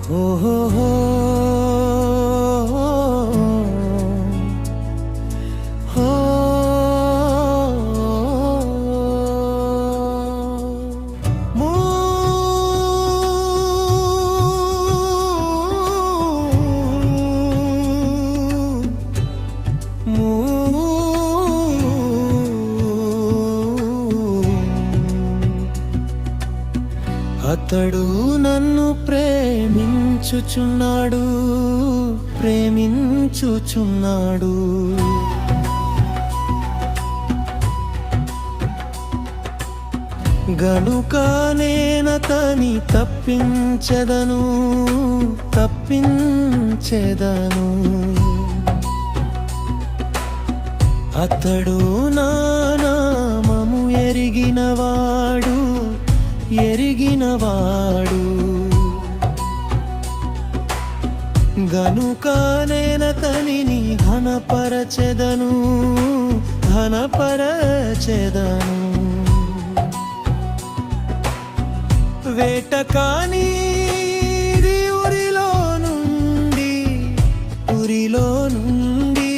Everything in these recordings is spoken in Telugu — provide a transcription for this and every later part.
ఓహో అతడు నన్ను ప్రేమించుచున్నాడు ప్రేమించుచున్నాడు గనుక నేనతని తప్పించెదను అతడు నా నామము ఎరిగినవాడు గనుక నేనతనిని ఘనపరచెదను వేటకాని ఉరిలో నుండి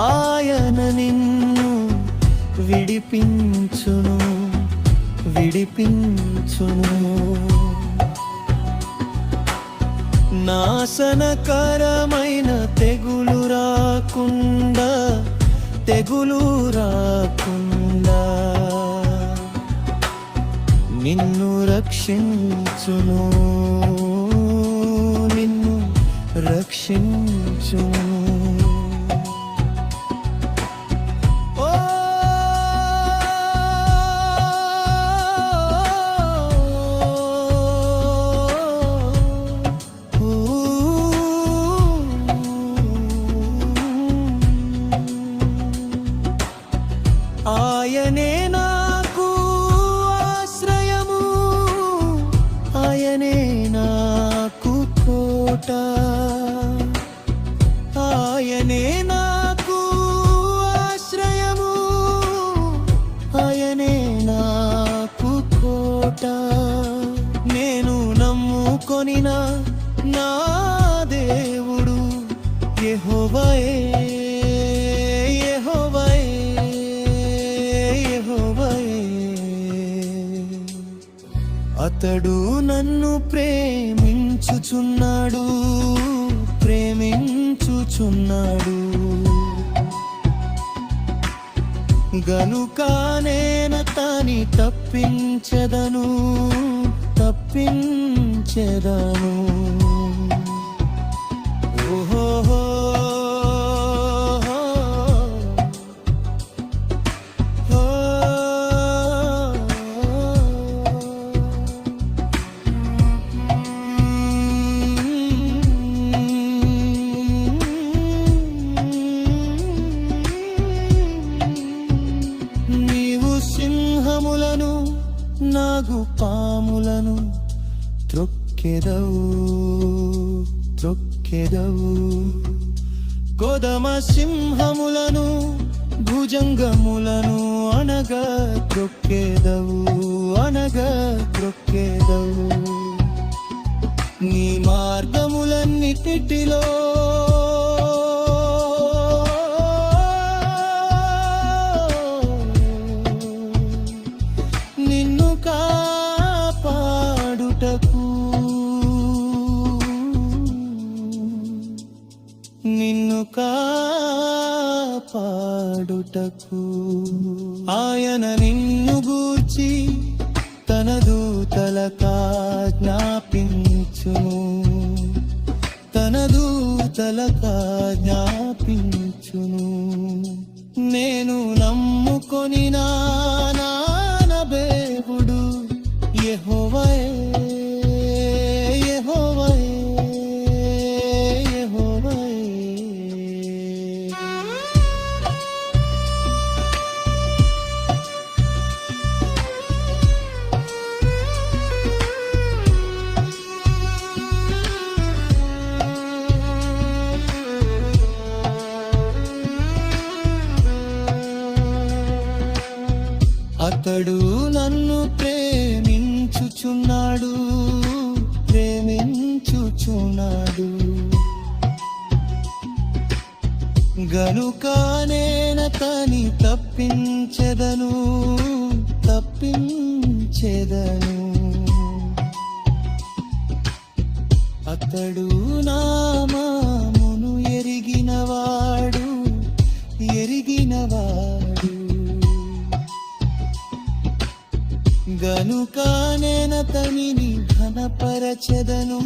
ఆయన నిన్ను విడిపించును నాశనకరమైన తెగులు రాకుండా నిన్ను రక్షించును ఆయనే నాకు ఆశ్రయము ఆయనే నాకు కోట ఆయనే నాకు ఆశ్రయము ఆయనే నాకు కోట నేను నమ్ముకొనిన నా దేవుడు యెహోవాయే అతడు నన్ను ప్రేమించుచున్నాడు గనుక నేనతని తప్పించెదను ఓహో నాగుపాములను త్రొక్కెదవు కొదమ సింహములను భుజంగములను అనగా త్రొక్కెదవు నీ మార్గములన్నిటిలో కాపాడుటకు ఆయన నిన్ను గూర్చి తన దూతలకాజ్ఞాపించును నేను నమ్ముకొనిన నా దేవుడు అతడు నన్ను ప్రేమించుచున్నాడు గనుక నేనతని తప్పించెదను అతడు నామమును ఎరిగినవాడు గనుక నేనతనిని ఘనపరచెదను